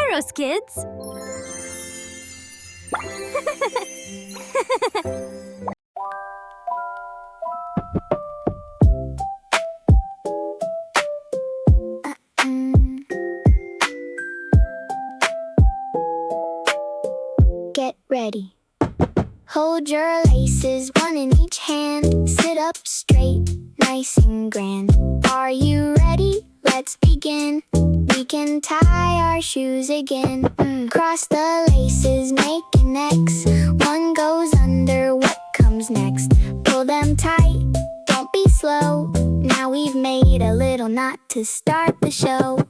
Whereos, kids? Get ready. Hold your laces, one in each hand. Sit up straight, nice and grand. Are you ready? Let's begin. We can tie our shoes again. Cross the laces, make an X. One goes under, what comes next? Pull them tight, don't be slow. Now we've made a little knot to start the show.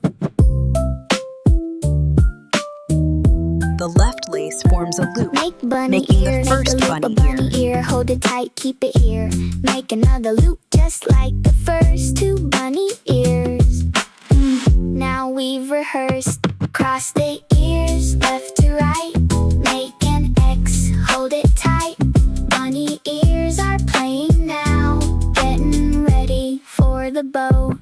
The left lace forms a loop, Make bunny making ear, the first make a loop, bunny a bunny ear. Hold it tight, keep it here. Make another loop just like the first two bunny ears. Now we've rehearsed. Cross the ears, left to right. Make an X, hold it tight. Bunny ears are playing now. Getting ready for the bow.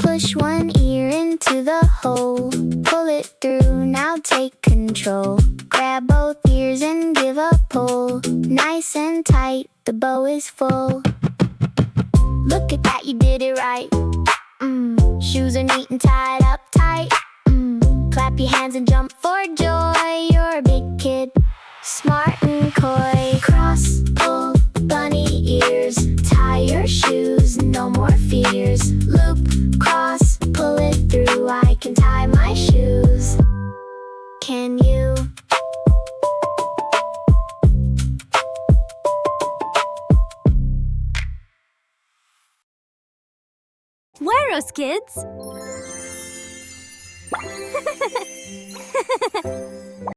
Push one ear into the hole. Pull it through, now take control. Grab both ears and give a pull. Nice and tight, the bow is full. Look at that, you did it right. Shoes are neat and tied up tight. Clap your hands and jump for joy. You're a big kid, smart and coy. Cross, pull, bunny ears. Tie your shoes, no more fears. Loop, cross, pull it through. I can tie my shoes. Can you? Whereos, kids?